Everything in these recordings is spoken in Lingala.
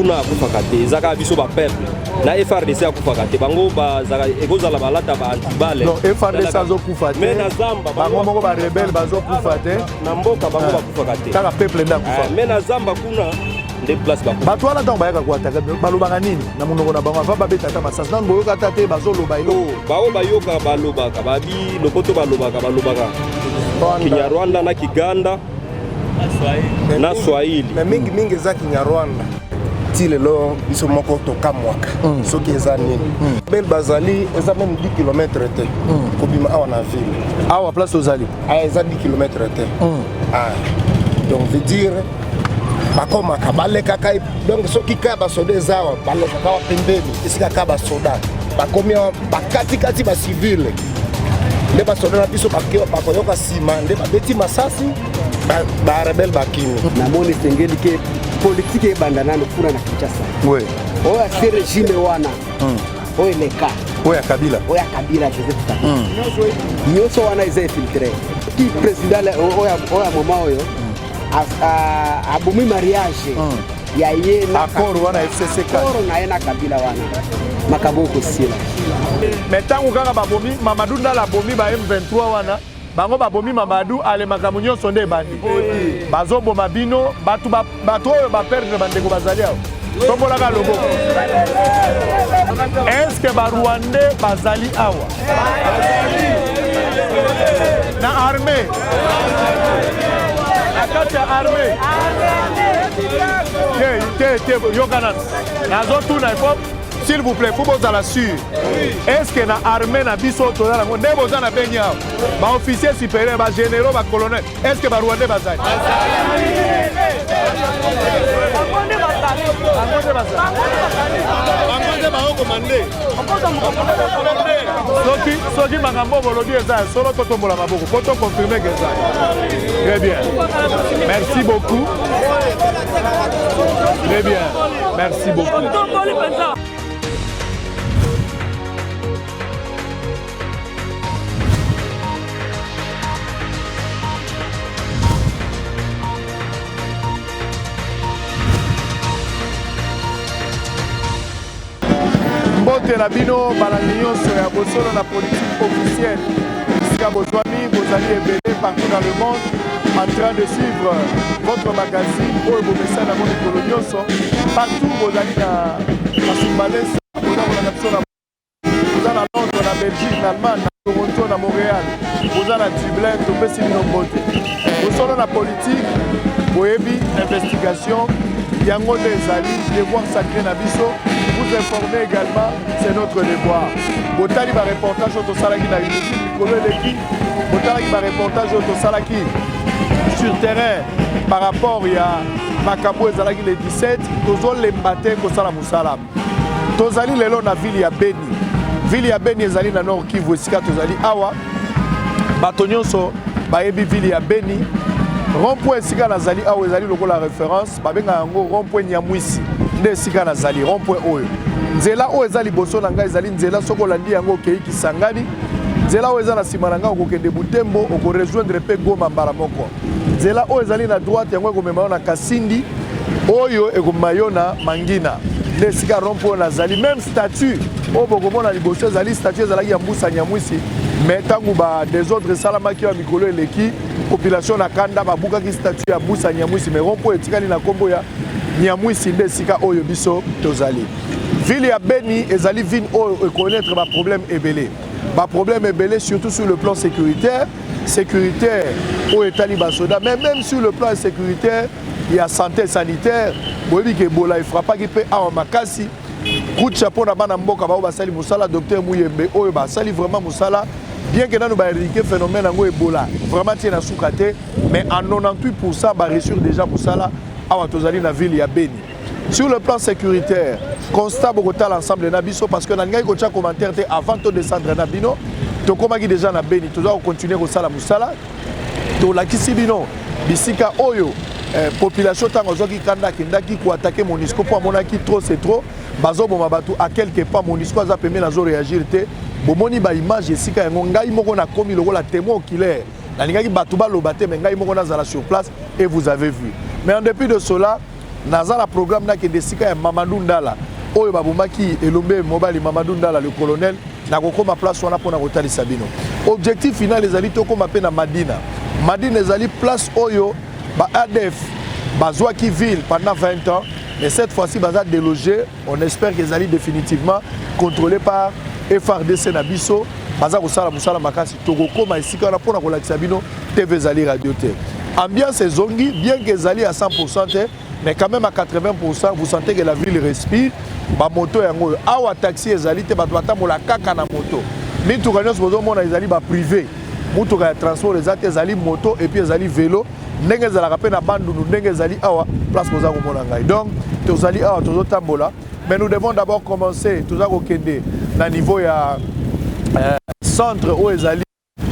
kuna akufaka te ezaka biso ba peuple na FRDC akufaka te bango bazaka ekozala balata ba antibale non FRDC azokufa te mais na zamba bango moko ba rebelle bazokufa te na mboka bango bakufaka te kaka peuple nda kufa mais na zamba kuna nde place bakufa bato wana ntango bayaka kuataka balobaka nini na monoko na bango ava babetata masasi nano boyoka ta te bazoloba eloko bao bayoka balobaka babi lokoto balobaka Kinyarwanda na Kiganda na Swahili mais mingi eza Kinyarwanda tilelo biso moko tokamwaka soki eza nini bel bazali eza même 10 km te kobima awa na ville awa place ozali eza 10 km te donc veut dire bakomaka balekaka donc soki kaka basoda eza awa balekaka awa pembeni esika kaka basoda bakomi awa bakatikati bacivile nde basoda na biso bakoyoka nsima nde babeti masasi barebele bakimi namoni esengeli ke politique ebanda nano kuna na Kinshasa oyo ase regime wana oyo eleka oyo ya Kabila Joseph Kabila nyonso wana eza infiltré ki président oyo ya moma oyo abomi mariage ya ye na accord wana FCC accord na ye na Kabila wana makambo okosila mais ntango kaka babomi Mamadou Ndala abomi ba M23 wana bango babomi Mamadou ale makambo nyonso nde ebandi bazoboma bino bato oyo baperdre bandeko bazali awa tombolaka loboko eske barwandais bazali awa na armée na kati ya armée te yokana nazotuna ifo s'il vous plaît, faut vous la sûr. Est-ce que na armée na biso to la ngo ndebo za na benya ba officier supérieur ba généraux ba colonel est-ce que ba rwandais bazali soki makambo bolobi eza solo totombola maboko po to confirmer que ça très bien merci beaucoup très bien merci beaucoup. Mbote na bino balandi nyonso ya bosolo na politique officielle sika bozwami bozali ebele partout dans le monde en train de suivre votre magazine oyo bomesa na mikolo nyonso partout bozali na Sumbalesa bozakolanda biso boza na Londres na Belgique na Allemagne na Toronto na Montréal boza na Dublin topesi bino mbote bosolo na politique boyebi investigation yango nde ezali devoir sacré na biso. Vous informer également, c'est notre devoir. Botali ba reportage au Salaki na Unity, Mikolo Eleki, Botali ba reportage au Salaki sur terrain par rapport à Makabo ezalaki le 17, tozo lembate ko sala musala. Tozali lelo na ville ya Beni. Ville ya Beni ezali na Nord Kivu esika tozali awa. Bato nyonso bayebi ville ya Beni. Rond-point esika nazali awa ezali lokola référence, babenga yango rond-point Nyamwisi. Nde esika nazali rond-point oyo nzela oyo eza liboso na ngai ezali nzela soko olandi yango okei Kisangani nzela oyo eza na nsima na ngai okokende Butembo okorejoindre mpe Goma mbala moko nzela oyo ezali na droite yango ekomema yo na Kasindi oyo ekomema yo na Mangina nde esika rond-point oyo nazali même statut oyo bokomona liboso ezali statut ezalaki ya Mbusa Nyamwisi mais ntango badésordre esalamaki ya mikolo eleki population na kanda babukaki statut ya Mbusa Nyamwisi mais rond-point etikali na nkombo ya Nyamwisi nde sika oyo biso tozali ville ya Beni ezali ville oyo connaître ba problème ebele surtout sur le plan sécuritaire oyo etali basoda mais même sur le plan sécuritaire il y a santé sanitaire boyebi ke Ebola efrapaki pe awa makasi coup de chapeau na bana mboka bao basali musala docteur Muyembe oyo basali vraiment musala bien que nanu ba éradiquer phénomène yango Ebola vraiment tie na suka te mais en 98% ba réussir déjà musala awa tozali na ville ya Beni. Sur le plan sécuritaire, constat Bogota l'ensemble na biso parce que na ngai ko tia commentaire te avant de descendre na bino, to komaki déjà na Beni, to doit continuer ko sala musala. To lakisi bino bisika oyo population tango zoki kanda kindaki ko attaquer MONUSCO pour monaki trop c'est trop, bazo boma batu à quelque part MONUSCO za pemé na zo réagir te. Bomoni ba image esika yango ngai moko na komi lokola témoin oculaire. Na lingaki batu ba lobate mais ngai moko na zala sur place et vous avez vu. Mais en dépit de cela, naza na programme na kende sika ya Mamadou Ndala oyo babumaki elombe mobali Mamadou Ndala le colonel na kokoma place wana pona kotalisa bino. Objectif final ezali tokoma pe na Madina ezali place oyo ba ADF bazwaki ville pendant 20 ans, mais cette fois-ci baza délogé, on espère qu'ils allaient définitivement contrôlé par FRDC na biso baza kosala musala makasi tokokoma esika na pona kolakisa bino TV Zali Radio T. Ambiance zongi bien que Zali à 100%, mais quand même à 80%, vous sentez que la ville respire. Ba moto yango awa taxi ezali te bato batamola kaka na moto. Mituka nyonso bozomona ezali ba privé. Mutuka ya transport ezali ezali moto et puis ezali vélo. Ndenge ezalaka pe na bandundu ndenge ezali awa place boza komona ngai. Donc tozali awa tozotambola, mais nous devons d'abord commencer toza kokende na niveau ya centre où ezali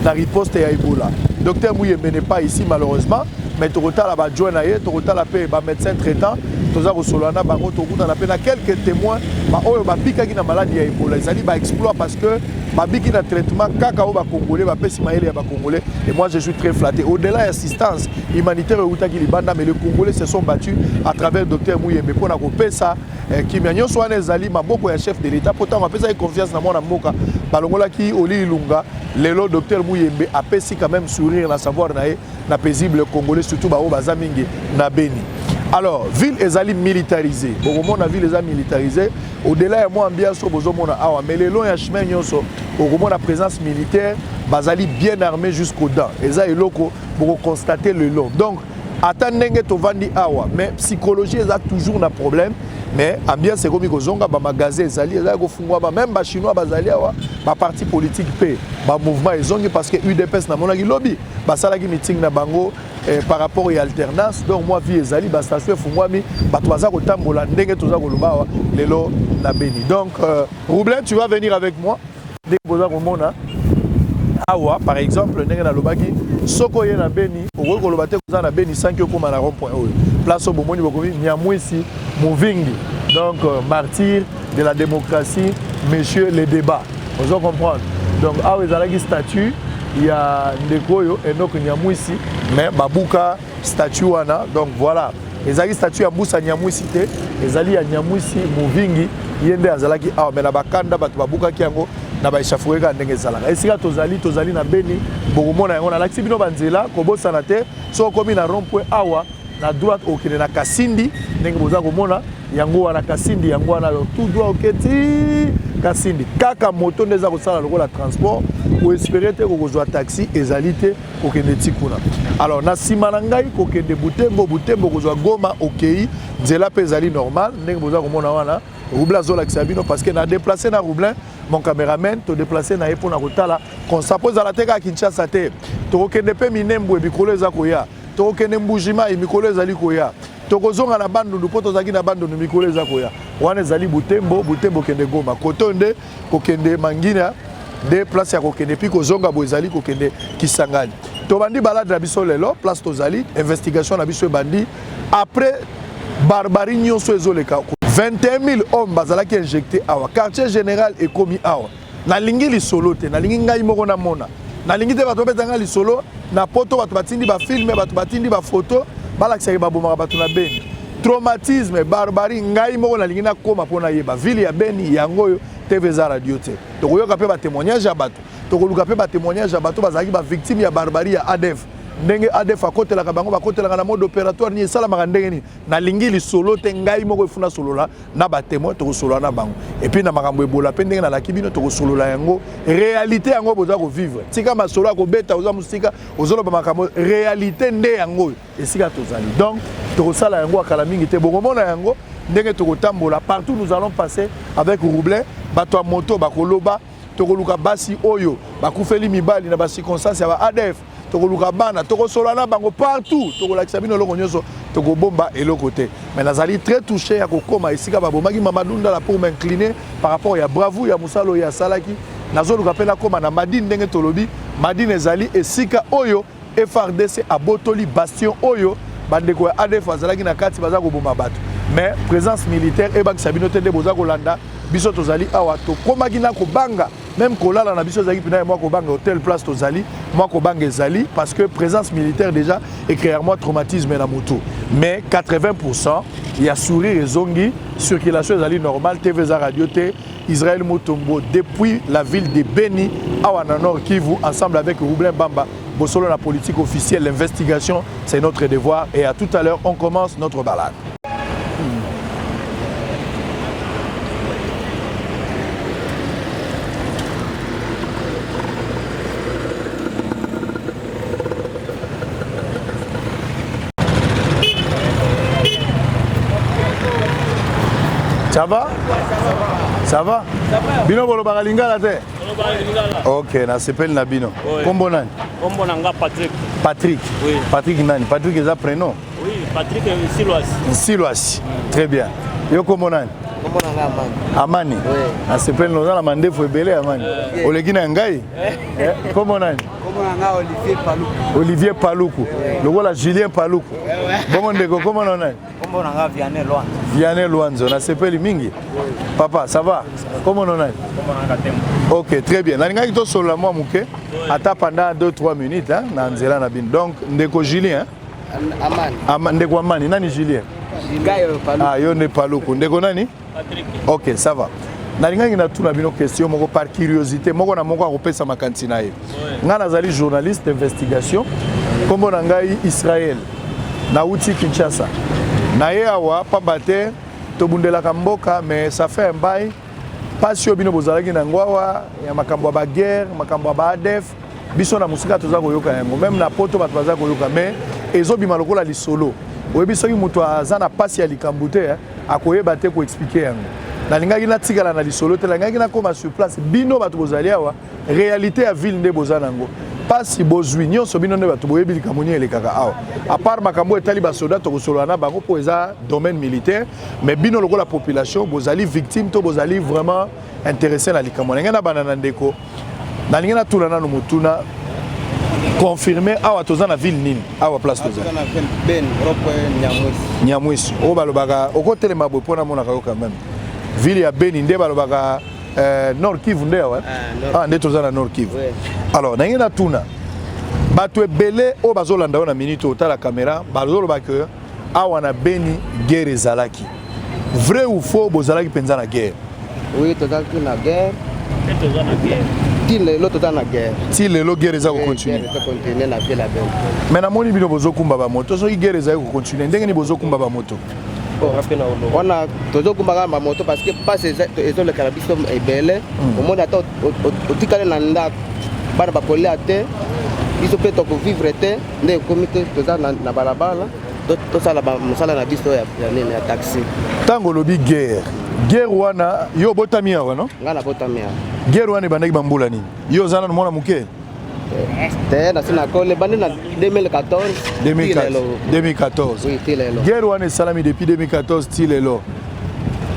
la riposte ya Ebola. Docteur Mouyembe n'est pas ici malheureusement, mais tokotala ba joint na ye, tokotala pe ba médecin traitant, toza kosolana bango tokuta na pe na quelques témoins ba oyo ba bikaki na maladie ya Ebola. Ezali ba exploit parce que ba biki na traitement kaka o ba congolais ba pesi maele ya ba congolais et moi je suis très flatté. Au-delà de l'assistance humanitaire utaki libanda, mais les Congolais se sont battus à travers docteur Mouyembe pour na kopesa kimia nyonso wana ezali maboko ya chef de l'état pourtant on apesa confiance na mwana mboka balongola ki oli ilunga lelo docteur Mouyembe apesi quand même sourire na savoir na paisible congolais surtout ba o baza mingi na Beni. Alors ville ezali militarisée bon la ville ezali militarisée au-delà ya moi ambiance bozomona awa mais le long ya chemin nyonso au la présence militaire bazali bien armé jusqu'aux dents eza eloko pour constater le long donc attendenge tovandi awa mais psychologie eza toujours na problème. Mais ambiance comme kozonga ba magasin ezali ezali kofungwa ba même ba chinois bazali awa ba parti politique pe ba mouvement ezongi parce que UDPS na monaki lobby ba salaki meeting na bango par rapport à alternance donc moi vie ezali ba station fungwa mi ba toza ko tambola ndenge toza ko loba lelo na Beni donc Roublin tu vas venir avec moi dès que boza ko mona awa par exemple ndenge na lobaki soko ye na Beni oko ko loba te koza na Beni sans que koma na rond point oyo place au bomoni bokomi Nyamwisi Mouvingi donc martyr de la démocratie monsieur les débats vous comprendre donc awa ezalaki statut il y a ndekoyo Enoch Nyamwisi mais babuka statut wana donc voilà ezalaki statut ya Mbusa Nyamwisi te ezali ya Nyamwisi Mouvingi yende azalaki awa mais na bakanda bato babukaki yango na ba échafaudé ndenge ezalaka esika tozali na Beni bokomona yango na lakisi bino banzela kobosana te so komi na rond point awa na droite okende na Kasindi ndenge boza komona yango wana Kasindi yango wana tout droit oketi Kasindi kaka moto ndeza kosala lokola transport ou espérer te kozwa taxi ezali te kokende tikuna alors na sima na ngai kokende Butembo kozwa Goma okei nzela pe ezali normal ndenge boza komona wana Roublin zola kisabino parce que na déplacé na Roublin mon caméraman to déplacé na epona kotala kon suppose à la teka Kinshasa te to kokende pe Minembwe bikolo eza koya to kokende Mbujima e mikolo ezali koya to kozonga na bandundu poto zaki na bandundu mikolo eza koya wana ezali Butembo kende Goma kotonde kokende Mangina de place ya kokende pi kozonga bo ezali kokende Kisangani to bandi balade na biso lelo place tozali investigation na biso bandi après barbarie nyonso ezoleka 21 000 hommes bazalaki injectés awa quartier général et commis awa nalingi lisolo te nalingi ngai moko na mona nalingi te bato betanga lisolo na poto bato batindi ba filme bato batindi ba photo balakisaki babomaka bato na Beni traumatisme barbarie ngai moko nalingi na koma pona yeba ville ya Beni yango yo TV za radio te tokoyoka pe ba témoignage ya bato tokoluka pe ba témoignage ya bato bazalaki ba victime ya barbarie ya ADF ndenge ADF akotelaka bango bakotelaka na mode opératoire ni esalamaka ndenge ni nalingi lisolo te ngai moko efuna solola na batémoin tokosolola na bango et puis na makambo ebola pe ndenge nalaki bino tokosolola yango réalité yango boza kovivre tika masolo akobeta oza mosika ozoloba makambo réalité nde yango esika tozali donc tokosala yango akala mingi te bokomona yango ndenge tokotambola partout nous allons passer avec Roublin bato ya moto bakoloba tokoluka basi oyo bakufeli mibali na ba circonstance ya ba ADF tokoluka bana tokosolana bango partout tokolakisa bino loko nyonso tokobomba eloko te mais nazali très touché ya kokoma esika babomaki Mamadou Ndala pour m'incliner par rapport ya bravo ya musalo ya salaki nazoluka pe na koma na Madine ndenge tolobi Madine ezali esika oyo FRDC abotoli bastion oyo bandeko ya ADF azalaki na kati baza koboma bato mais présence militaire ebakisa bino te nde boza kolanda biso tozali awa tokomaki na kobanga même kolala na biso zaki pina moi ko banga hôtel place tozali moi ko banga ezali parce que présence militaire déjà et créer moi traumatisme na moto mais 80% il y a sourire et zongi circulation ezali normale TV za radio T Israël Mutombo depuis la ville de Beni à Nord Kivu ensemble avec Roublin Bamba Bosolo la politique officielle l'investigation c'est notre devoir et à tout à l'heure on commence notre balade. Ça va? Ça va? Bino bolo bagalingala te? Ok, na s'appelle Nabino. Kombo nani? Kombo nanga Patrick. Patrick. Oui. Patrick nani? Patrick est un prénom? Oui, Patrick Siloasi. Siloasi. Très bien. Yo kombo nani? Kombo nanga Amani. Amani. Oui. Na s'appelle Nozala Mandefo Ebele Amani. Olekina ngai? Kombo nani? Kombo nanga Olivier Paluku. Olivier Paluku. Lokola Julien Paluku. Bongo ndeko kombo nani? Kombo nanga Vianney Loanzo. Vianney Loanzo, na s'appelle mingi. Papa, ça va? Comment on est? Ok, très bien. Nalinga kito solo moi muke. Ata pendant 2-3 minutes hein, na nzela na bin. Donc ndeko Julien Amani. Ndeko Amani, nani Julien? Paluku. Ah, yo ne Paluku. Ndeko nani? Patrick. Ok, ça va. Nalinga kina tuna bino question moko par curiosité, moko na moko akopesa makanti na ye. Nga nazali journaliste d'investigation. Kombo na ngai Israël. Na uti Kinshasa. Na ye awa pambate tobundelaka mboka mais ça fait un bail pas sur bino bozalaki na ngwawa ya makambo ba guerre makambo ba ADF biso na musika toza koyoka yango même na poto bato baza koyoka mais ezobima lokola lisolo oyebi soki moto aza na pasi ya likambo te akoyeba te ko expliquer yango nalingaki natikala na lisolo te nalingaki nakoma sur place bino bato bozali awa réalité ya ville nde boza nango pasi bozwi nyonso bino nde bato boyebi likambo nini elekaka awa à part makambo etali basoda tokosolola na bango mpo eza domaine militaire mais bino lokola population bozali victime to bozali vraiment intéressé na likambo ndenge na bana na ndeko nalingi natuna nano motuna confirmer awa toza na ville nini awa place toza na ville Ben Nyamwisi o balobaka okotelema boye mpona monaka yo quand même ville ya Beni nde balobaka Nord Kivu nde awa nde toza na Nord Kivu alors nangi na tuna bato ebele o bazolanda yo na minute otala caméra bazoloba ke awa na Beni guerre ezalaki vrai ou faux bozalaki penza na guerre? Oui, tozalaki na guerre. Ti lelo toza na guerre. Ti lelo guerre eza kocontinue. Guerre eza kocontinue na ville ya Beni. Mais namoni bino bozokumba ba moto soki guerre eza kocontinue ndenge ni bozokumba ba moto? Wana tozokumbaka ba moto parce que passe ezolekala biso ebele omoni ata otikale na ndako bana bakolia te biso mpe tokovivre te nde ekomi te toza na balabala tosala mosala na biso ya nini ya taxi ntango olobi guerre wana yo obotami awa no? Nga nabotami awa. Guerre wana ebandaki bambula nini? Yo oza nano mwana moke? Te nasi nakole bandi na 2014 2014 oui ti lelo guerre wana esalami depuis 2014 ti lelo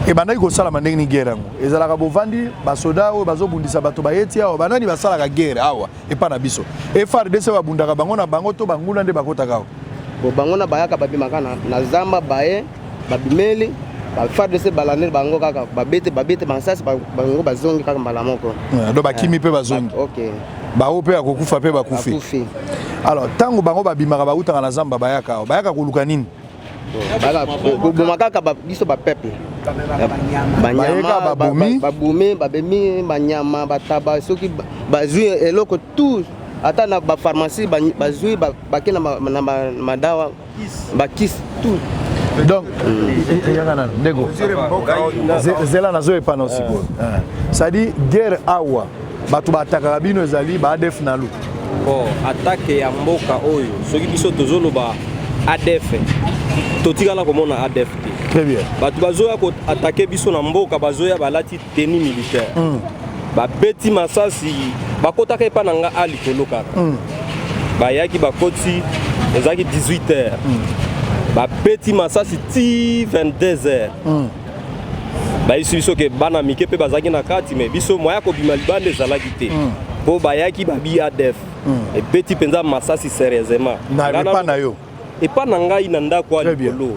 ebandaki kosalama ndenge ni guerre yango ezalaka bovandi basoda oyo bazobundisa bato bayeti awa banani basalaka guerre awa epa na biso FARDC babundaka bango na bango to banguna nde bakotaka awa bango na bayaka babimaka na zamba baye babimeli FARDC balandeli bango kaka babete bansasi bango bazongi kaka mbala moko do bakimi mpe bazongi ok bao mpe akokufa mpe bakufi alors ntango bango babimaka bautaka na zamba bayaka koluka nini? koboma kaka biso bapeuple banyama babumi babemi banyama bataba soki bazwi eloko tout ata na bapharmacie bazwi bake na madawa bakisi tout donc yangana ndego zela nazo epana aussi quoi c'est-à-dire guerre awa bato batakaka bino ezali ba ADF na lu bon attaque ya mboka oyo soki biso tozoloba ADF totikala komona ADF te très bien bato bazoya ko attaquer biso na mboka bazoya balati tenue militaire babeti masasi bakotaka epa na nga alikolo kaka bayaki bakoti ezalaki 18h babeti masasi ti 22h bayisi biso ke bana mike mpe bazalaki na kati me biso moya kobima libanda ezalaki te mpo bayaki babi ADF ebeti mpenza masasi sérieusement epa na yo epa na ngai na ndako ya likolo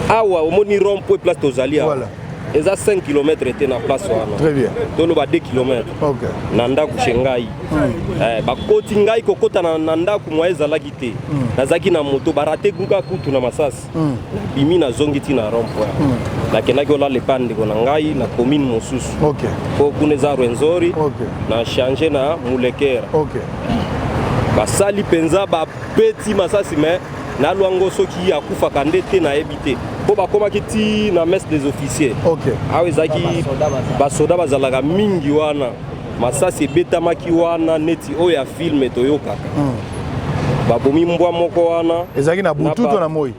awa omoni rond point place tozali awa eza 5 km ete na place wana. Très bien. Toloba 2 km. OK. Na ndako chez ngai. Bakoti ngai kokota na ndako mwa ezalaki te. Nazaki na moto barate kuka kutu na masasi. Bimi na zongi ti na rond-point. Nakendaki olala epande ko na ngai na commune mosusu. OK. Po kuna eza Rwenzori. OK. Na changer na Mulekera. OK. Basali penza bapeti masasi me na lwango soki akufaka nde te na ebite. Po bakomaki ti na messe des officiers. OK. Awe zaki basoda bazalaka mingi wana. Masasi ebetamaki wana neti oyo ya filme toyokaka. Babomi mbwa moko wana. Ezaki na butu to na moi.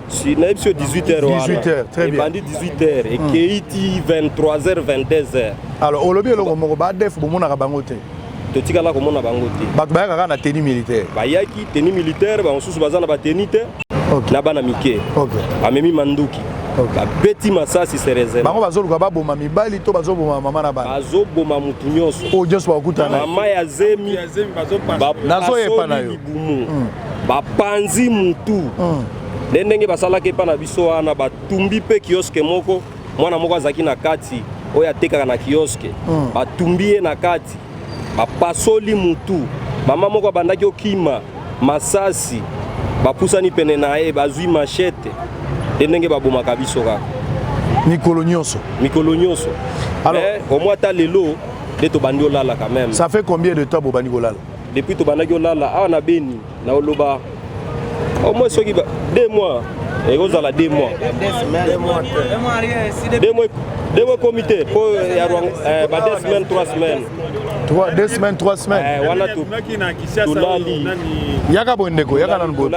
Si na episode 18h wana. 18h, très bien. Bandi 18h et keiti 23h 22h. Alors olobi eloko moko ba def bomona bango te. Totikala komona bango te. Bato bayaka na tenue militaire. Bayaki tenue militaire ba mosusu bazana ba tenue te. OK. Na bana mike. OK. Amemi manduki. OK. Beti masasi se réserve. Bango bazoluka baboma mibali to bazoboma mama na bana. Bazoboma mutu nyonso. O nyonso bakutana. Mama ya zemi nazo yepa na yo. Bapanzi mutu. Ndenge basalaki epa na biso wana batumbi pe kioske moko mwana moko azaki na kati oyo atekaka na kioske. Batumbi ye na kati. Bapasoli mutu. Mama moko abandaki okima masasi. Bapusani pene na ye bazwi machete. Ndenge babomaka biso kaka. Mikolo nyonso. Alors au moins ta lelo de to bandi olala quand même. Ça fait combien de temps bobani kolala? Depuis to bandi olala awa na Beni na oloba au moins soki 2 mois et ozala 2 mois. 2 mois comité pour 2 semaines 3 semaines. 2 semaines 3 semaines. Wana to lali. Yaka bondeko, yaka nan boto.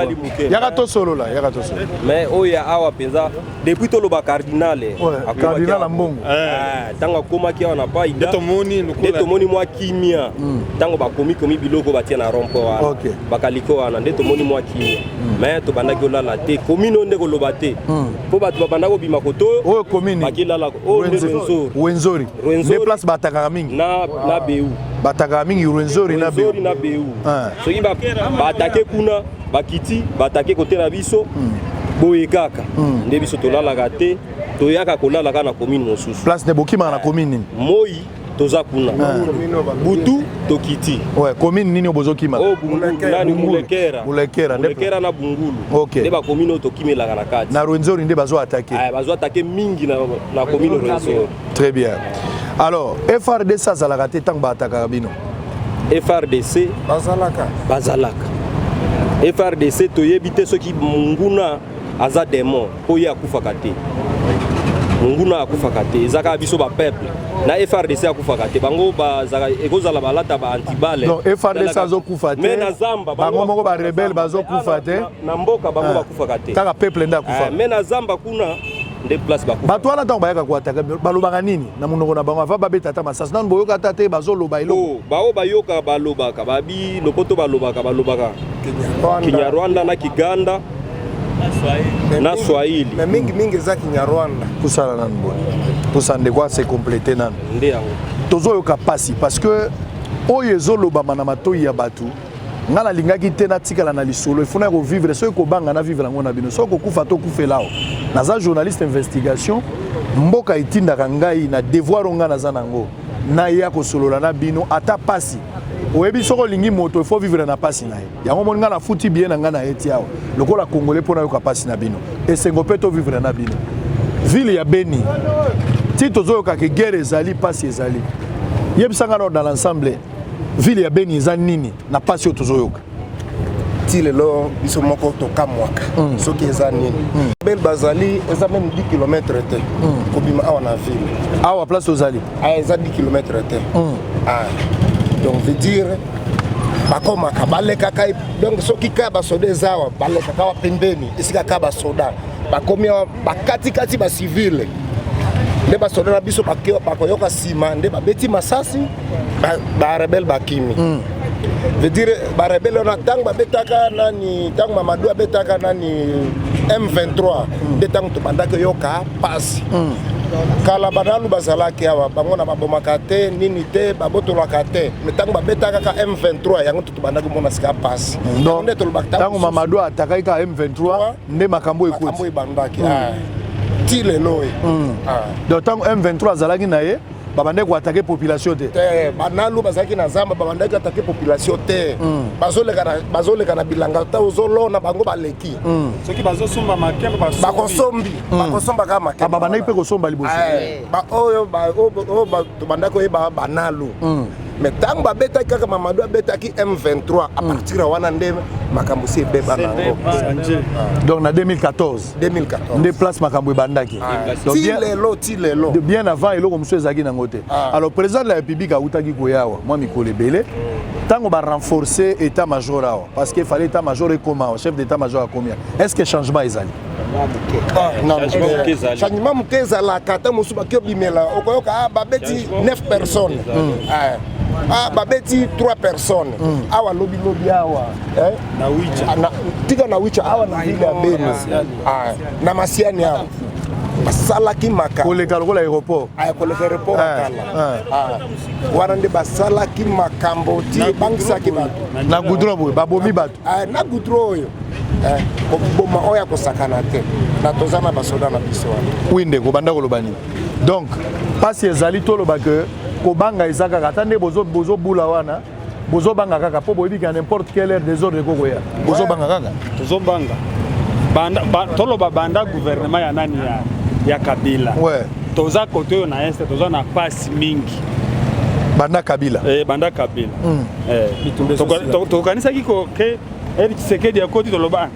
Yaka to solo là, yaka to solo. Mais oya awa penza depuis to loba cardinal. Ouais, cardinal ambongo. Tanga koma ki wana pa ida. To moni mwa kimia. Tango ba komi biloko batia na rompo wana. OK. Bakaliko wana ndeto moni mwa kimia. Mais to bandaki olala te, komino ndeko loba te. Po bato babanda ko bima koto. O komini. Bakilala o Rwenzori. Les places bataka mingi. Na Beu. Bataka mingi Rwenzori na Beu. Na Beu. Soki ba atake kuna, bakiti, batake kote na biso. Boye kaka. Nde biso tolalaka te, toyaka kolala kana commune mosusu. Place ne bokima na commune. Moi toza kuna. Butu tokiti. Ouais, commune nini obozokima? Oh, nani Mulekera. Mulekera na Bungulu. OK. Nde ba commune tokimelaka na kati. Na Rwenzori nde bazo attaquer. Bazo attaquer mingi na commune Rwenzori. Très bien. Alors, FRDC azalaka te tang ba attaquer bino. FRDC bazalaka. FRDC toyebi te soki munguna aza démon oyo akufaka te. Munguna akufaka te, ezaka biso ba peuple. Na FRDC akufaka te, bango bazaka ekozala balata ba antibale. Non, FRDC azokufa te. Mais na Zamba bango moko ba rebelle bazokufa te. Na mboka bango bakufaka te. Kaka peuple nda kufa. Mais na Zamba kuna nde place bakufa. Bato wana tango bayaka ko attaquer balobaka nini na munoko na bango ava babeta ta masasi nan boyoka ta te bazoloba eloko. Bao bayoka balobaka babi lopoto balobaka Kinyarwanda na Kiganda na Swahili. Mais mingi za Kinyarwanda. Kusala nan bo. Kusande kwa se compléter nan. Nde yango. Tozo yoka pasi parce que oyo ezoloba na matoyi ya batu. Ngala lingaki te na tikala na lisolo il faut na revivre so ko banga na vivre ngona bino so ko kufa to kufelao. Naza journaliste investigation mboka itindaka ngai na devoir nga naza nango. Na ya ko solola na bino ata pasi. Oyebi soko lingi moto il faut vivre na pasi na ye. Yango mon nga na futi bien na nga na eti awa. Lokola congolais pona yoka pasi na bino. Esengo peto vivre na bino. Ville ya Beni. Ti tozo yoka ke guerre ezali pasi ezali. Yebisanga dans l'ensemble. Ville ya Beni eza nini na pasi otozoyoka ti lelo biso moko tokamwaka soki eza nini bel bazali eza même 10 km te kobima awa na ville awa place ozali eza 10 km te donc veut dire bakomaka balekaka donc soki kaka basoda eza awa balekaka awa pembeni esika kaka basoda bakomi awa bakatikati bacivile nde basoda na biso bakoyoka nsima nde babeti masasi barebele bakimi veut dire barebele wana ntango babetaka nani ntango Mamadou abetaka nani M23 nde ntango tobandaki yoka pasi kala banalu bazalaki awa bango na babomaka te nini te babotolaka te me ntango babetaka ka M23 yango tobandaki mona sika pasi ntango Mamadou atakaki ka M23 nde makambo ekoti ebandaki ti lelo donc tant M23 azalaki na ye babande ko attaquer population te banalu bazalaki na zamba babande ko attaquer population te bazoleka na bilanga ta ozolona bango baleki soki bazosomba makembe bakosomba kaka makembe babande pe kosomba liboso oyo bandako yeba banalu mais tant babetaki kaka Mamadou abetaki M23 à partir ya wana nde makambo si ebeba nango donc na 2014 nde place makambo ebandaki ti lelo bien avant eloko mosusu ezalaki nango te alors président de la république autaki koyawa mwa mikolo ebele ntango barenforcer état major awa parce que fallait état major ekoma chef d'état major akomia est ce que changement ezali changement moke ezalaka ata mosusu baki obimela okoyoka babeti 9 personnes babeti 3 personnes awa lobi awa tika na wicha awa na ville ya Beni na Masiani awa basalaki makala koleka lokola aéroport koleka aéroport makala wana nde basalaki makambo ti bangisaki bato na goudron boye babomi bato na goudron oyo koboma oyo akosakana te na toza na basoda na biso wana winde kobanda koloba nini donc pasi ezali toloba ke kobanga eza kaka ata nde bozobula wana bozobanga kaka mpo boyebika n'importe quelle heure désordre ekokoya bozobanga kaka tozobanga toloba banda gouvernement ya nani ya Kabila toza kote oyo na este toza na pasi mingi banda Kabila banda Kabila tokanisaki ke Eri Tshisekedi ya koti toloba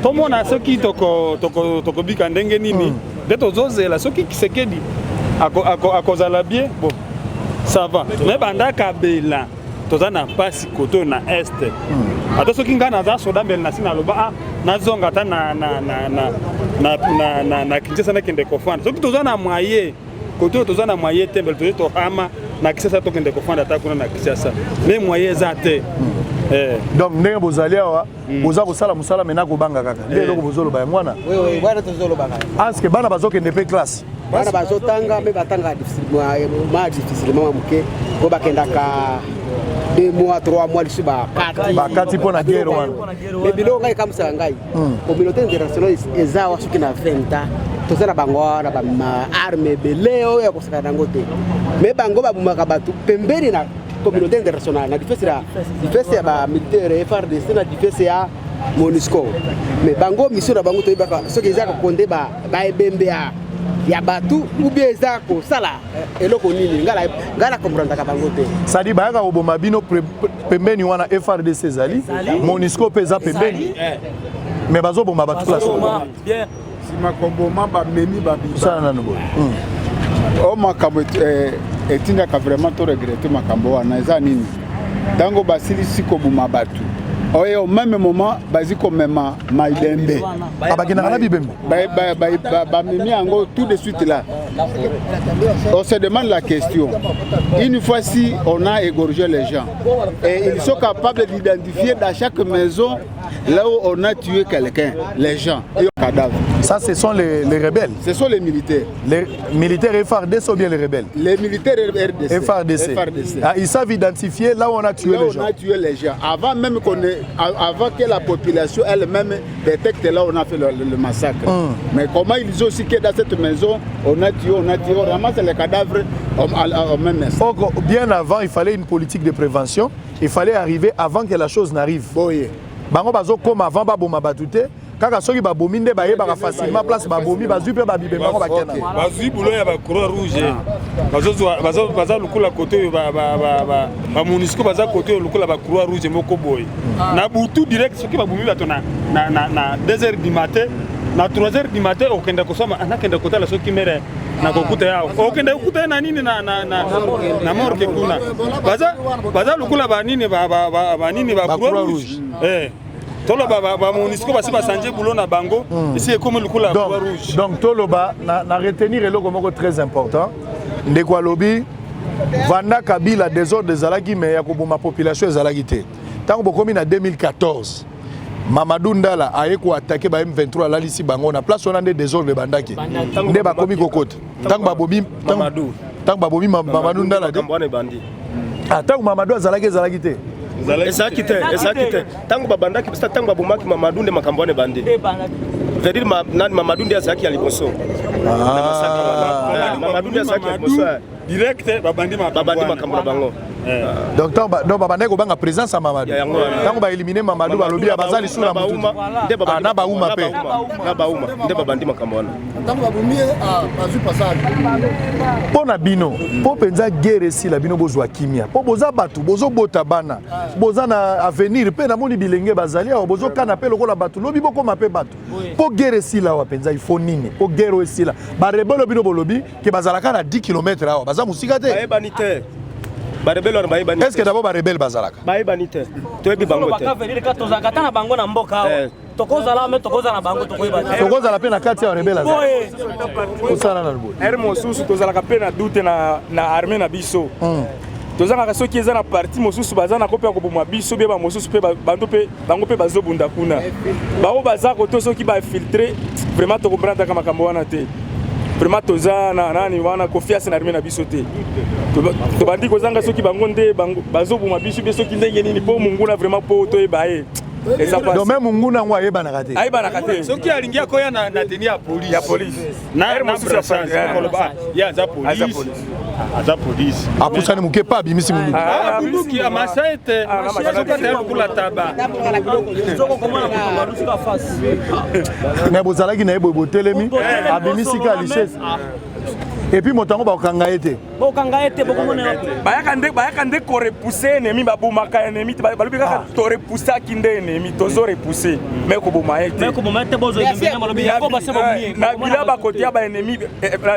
tomona soki tokobika ndenge nini nde tozozela soki Tshisekedi akozala bien bon ça va mais banda Kabila toza na pasi koto na este ata soki nga naza soda mbele nasi naloba nazonga ata na Kinshasa nakende kofanda soki toza na mwaye koto toza na mwaye te mbele toza tohama na Kinshasa tokende kofanda ata kuna na Kinshasa mais mwaye eza te donc ndenge bozali awa boza kosala mosala mena kobanga kaka nde eloko bozoloba ya mwana wana tozoloba aske bana bazokende mpe classe bana bazotanga me batanga difficilement moke po bakendaka 2 mois 3 mois lisu bakati mpo na guerre wana me biloko ngai ekamwisaka ngai communauté internationale eza awa soki na 20 ans toza na bango wana baarme ebele oyo yakosaka nango te me bango babumaka bato pembeni na communauté internationale na difese ya bamilitaire FARDC na difese ya MONUSCO mais bango mission na bango toyebaka soki eza kokonde baebembe ya batu ou bien eza kosala eloko nini ngai na comprendaka bango te sadi bayaka koboma bino pembeni wana FARDC ezali MONUSCO mpe eza pembeni mais bazoboma bato place simakoboma bamemi babisala nano boye o makambo etindaka vraiment to regrette makambo wana eza nini ntango basilisi koboma bato oyo même moment bazi komema maibembe abakendaka na bibembe bamemi yango tout de suite là on se demande la question une fois si on a égorgé les gens et ils sont capables d'identifier dans chaque maison là où on a tué quelqu'un les gens et un cadavre. Ça ce sont les rebelles. Ce sont les militaires. Les militaires FARDC ou bien les rebelles? Les militaires RDC. FARDC. Ah, ils savent identifier là où on a tué les gens. Là où on a tué les gens. Avant même avant que la population elle-même détecte là où on a fait le massacre. Mais comment ils disent aussi que dans cette maison on a tué, on ramasse les cadavres au même instant. Bien avant, il fallait une politique de prévention. Il fallait arriver avant que la chose n'arrive. Oui. Bango bazo comme avant baboma batute kaka soki babomi nde bayebaka facilement place babomi bazwi pe babibe bango bakena bazwi bulo ya ba croix rouge baza lukula côté ba MONUSCO baza côté lukula ba croix rouge moko boy na butu direct soki babomi bato na 2h du matin na 3h du matin okenda kosoma anakenda kotala soki mere na kokuta yao okenda kukuta na nini na morgue kuna baza lukula ba nini ba croix rouge toloba ba MONUSCO basi basanje bulo na bango ici comme le la croix rouge. Donc toloba na retenir eloko moko très important ndeko alobi vanda Kabila désordre ezalaki mais ya koboma population ezalaki te tango bokomi na 2014 Mamadou Ndala aye ko attaquer ba M23 lalisi bango na place on a des désordres bandaki nde bakomi kokota tango babomi Mamadou Ndala de tango Mamadou ezalaki te eza kite tango babandaki bisa tango babomaki Mamadou nde makambo wana bande c'est-à-dire Mamadou nde azaki ya liboso Mamadou nde azaki ya liboso direct babandi makambo na bango donc babandaki kobanga présence ya Mamadou ntango baélimine Mamadou balobi ya baza lisu na mutu na bauma mpe nde babandi makambo wana ntango babumi bazwi passage mpo na bino mpo mpenza guerre esila bino bozwa kimia mpo boza bato bozobota bana boza na avenir mpe namoni bilenge bazali awa bozokana mpe lokola bato lobi bokoma mpe bato mpo guerre esila awa mpenza ifo nini mpo guerre esila barebelo bino bolobi ke bazalaka na 10 km awa baza mosika te bayebani te barebelo wana bayebani est ce que d'abord barebele bazalaka bayebani te toyebi bango te tozalaka na bango na mboka awa tokozala me tokozala na bango tokoyeba te tokozala mpe na kati ya rebele aza kosala na liboye ere mosusu tozalaka mpe na dute na armée na biso tozangaka soki eza na parti mosusu baza na kope ya koboma biso bie bamosusu mpe bango mpe bazobunda kuna bango baza koto soki bafiltre vraiment tokomprendaka makambo wana te vraiment toza na nani wana confiance na armée na biso te tobandi kozanga soki bango nde bazoboma biso bie soki ndenge nini mpo monguna vraiment mpo toyeba ye donc même munguna yango ayebanaka te ayebanaka te soki alingi akoya na teni ya police ye aza police apusani moke pa abimisi munduki munduki amasa ete sokataya lokula taba me bozalaki na ye boye botelemi abimisi ka lichese epuis moto yango bakokanga ye te bayaka nde korepousse ennemi babomaka ennemi balobi kaka torepoussaki nde ennemi tozorepousse me koboma ye te na bila bakoti ya baennemi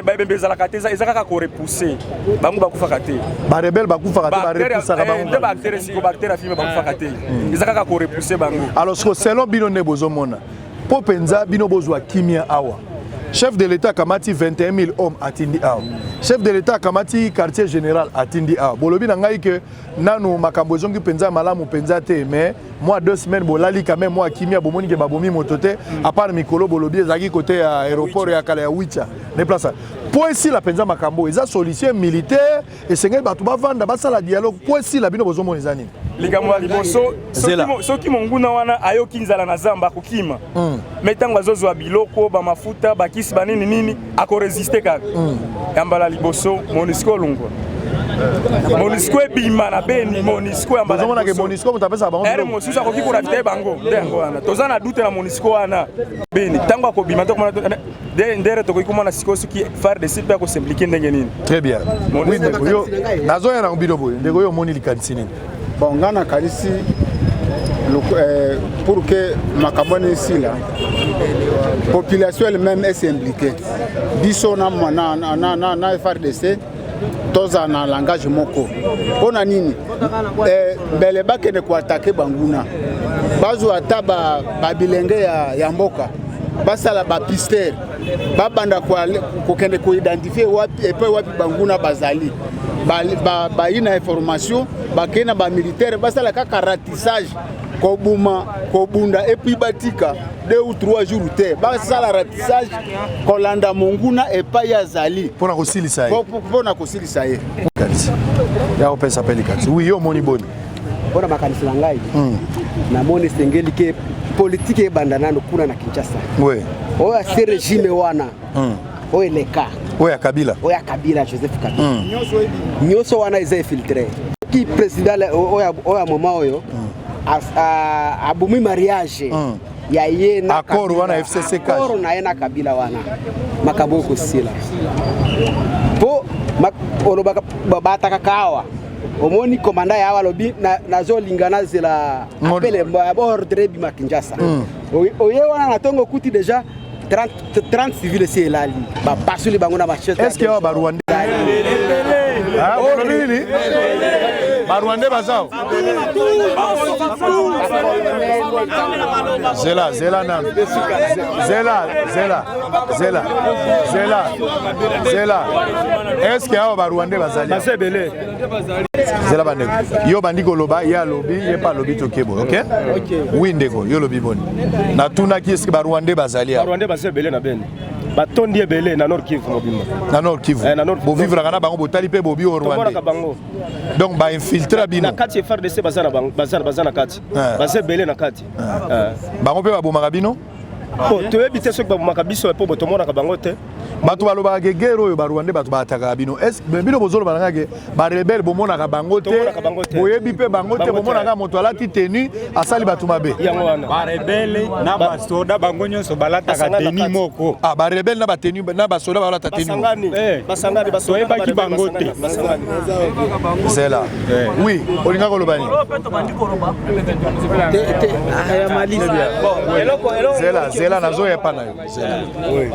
babembe ezalaka te eza kaka korepousse bango bakufaka te barebele bakufaka te barepoussaka bango baactere siko baactere ya filme bakufaka te eza kaka korepousse bango alors selon bino nde bozomona mpo mpenza bino bozwa kimia awa chef de l'État Kamati 21 000 hommes atindi awa. Chef de l'État Kamati quartier général atindi awa. Bolobi na ngai que nanu makambo zongi penza malamu penza te mais moi 2 semaines bolali quand même moi kimia bomoni ke babomi motote à part mikolo bolobi ezaki côté à aéroport ya kala ya Wicha. Ne place. Pour ici la penza makambo eza solution militaire et sengel batu bavanda basala dialogue pour ici la bino bozomona ezani. Likambo ya liboso soki monguna wana ayoki nzala na zamba kokima metango azozwa biloko bamafuta bakisi banini nini akoresiste kaka yambala liboso MONUSCO lungwa MONUSCO ebima na beni MONUSCO yambala bozomona ke MONUSCO mutapesa bango ere mosusu akoki koravite bango nde yango wana toza na dute na MONUSCO wana beni tango akobima tokomona ndere tokoki komona sikoyo soki FARDC mpe akosimplike ndenge nini. Très bien. Oui ndeko yo nazoya na mbilo boye ndeko yo moni likanisi nini. Bon, ngana kalisi pour que makabone ici la population elle-même est impliquée. Biso na FARDC toza na langage moko. Pona nini? Bele bake ne ko attaquer banguna. Bazo ataba babilenge ya mboka. Basala ba pister. Babanda ko kende ko identifier wapi epe wapi banguna bazali. Ba ina information bakena ba militaire basala kaka ratissage kobunda et puis batika 2 ou 3 jours te basala ratissage kolanda monguna epa ya zali pona kosilisa ye pona kosilisa ye ya opesa pelikati oui yo moni boni pona makanisi na ngai na moni sengeli ke politique ebanda nano kuna na Kinshasa oui oya se régime wana oya leka oya Kabila Joseph Kabila nyoso wana eza filtré ki président oya mama oyo abumi mariage ya ye na accord wana FCC cash accord na ye na Kabila wana makabo ko sila po oloba bataka kawa omoni komanda ya walobi na zo lingana zela appel ordre bi Kinshasa oye wana na tongo kuti déjà 30 civils c'est là ba pasuli bango na machete est-ce que ba Rwanda Rwanda bazao Zela nan Zela est-ce que ba Rwanda bazali basebele Zela bandeko yo bandiko loba ya lobi ye pa lobi tokebo OK oui ndeko yo lobi boni na tuna ki est-ce que ba Rwanda bazali Rwanda basebele na bene batondi ebele na Nord Kivu mobimba. Na Nord Kivu. Bo vivre kana bango botali pe bobi au Rwanda. Donc ba infiltrer bino. Na kati FRDC bazana kati. Bazé belé na kati. Bango pe ba bomaka bino. Po to ebite soki ba bomaka biso po botomona ka bango te. Bato baloba ke guerre oyo ba Rwanda bato bataka bino. Est bino bozolo balanga ke ba rebelle bomona ka bango te. Boyebi pe bango te bomona ka moto alati tenue asali bato mabe. Yango wana. Ba rebelle na ba soda bango nyonso balata ka tenue moko. Ah ba rebelle na ba tenue na ba soda balata tenue. Basangani ba soda ba ki bango te. C'est là. Oui, olinga ko lobani. C'est là nazo ya pana yo. Oui.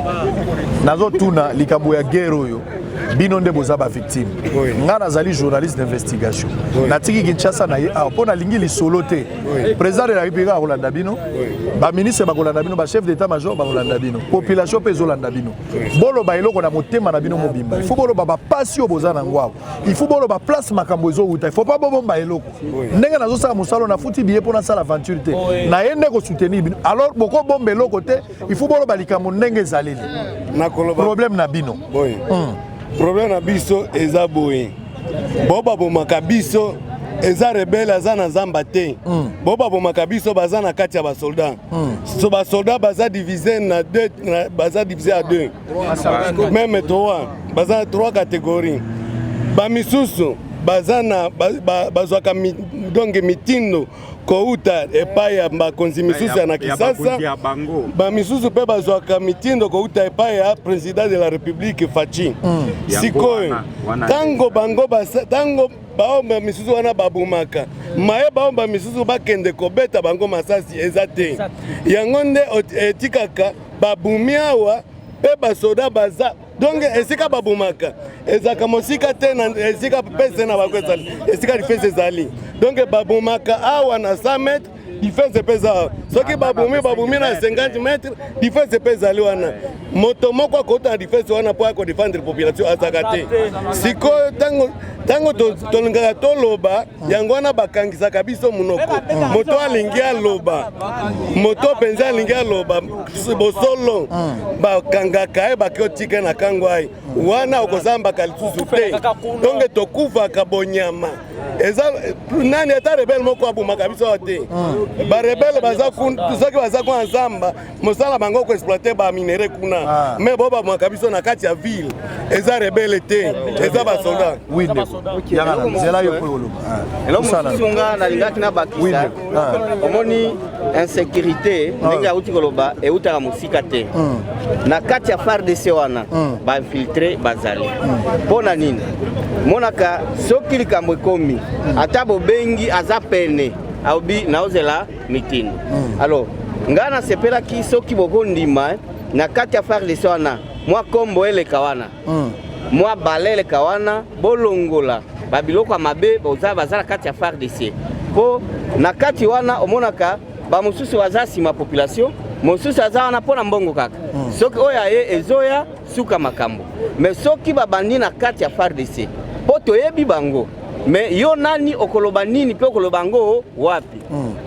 Nazo tuna likambo ya guerre oyo bino nde boza ba victime. Nga nazali journaliste d'investigation. Natiki Kinshasa na ye pona lingi lisolo te. Président de la République a Rolanda bino. Ba ministre ba Rolanda bino, ba chef d'état major ba Rolanda bino. Population pe Rolanda bino. Bolo ba eloko na motema na bino mobimba. Il faut bolo ba pasi o boza na ngwa. Il faut bolo ba place makambo ezo uta. Il faut pas bomba eloko. Ndenge nazo sala musalo na futi biye pona sala aventure te. Na yende ko soutenir bino. Alors boko bomba eloko te, il faut bolo ba likambo ndenge zaleli. Na koloba problème na bino. Boy. Problème na biso eza boye. Boba bomaka biso eza rebelle aza na zamba te. Boba bomaka biso baza na kati ya ba soldat. So ba soldat baza divisé na deux, baza divisé à deux. Même trois, baza trois catégories. Ba misusu baza na bazwaka donge mitindo kouta epai ya bakonzi misusu ya na Kisasa. Ba misusu pe bazwaka mitindo kouta epai ya président de la République Fachi. Sikoyo tango bango tango baomba misusu wana babumaka maye baomba misusu bakende kobeta bango masasi ezate yango nde etikaka babumi awa pe basoda baza donc esika babumaka ezaka mosika te na esika pese na bakweza esika difense zali donc babumaka awa na 100 mètres difense pesa soki babumi na 50 mètres difense pesa ali wana moto moko akota difense wana po ako défendre population azaka te sikoyo tango tolingaka toloba yango wana bakangisaka biso munoko moto alingi aloba moto penza alingi aloba bosolo bakangaka ye bakiotika na kango ai wana okozambaka lisusu te donge tokufaka bonyama eza nani ata rebelle moko abumaka biso te barebelle soki baza kuna nzamba mosala bango koexploite baminere kuna me bo babumaka biso na kati ya ville eza rebelle te eza basoldat elonga nalingaki na bakisa omoni insécurité ndenge auti koloba eutaka mosika te na kati ya FARDC wana bainfiltre bazali mpona nini monaka soki likambo ekomi ata bobengi aza pene aobi naozela mitini alors nga nasepelaki soki bokondima na kati ya FARDC wana mwa kombo eleka wana mwa bale eleka wana bolongola babiloko mabe bazala kati ya FARDC po na kati wana omonaka bamosusu baza nsima population mosusu aza wana mpona mbongo kaka soki oyo aye ezoya suka makambo me soki babandi na kati ya FARDC po toyebi bango me yo nani okoloba nini pe okoloba ngo wapi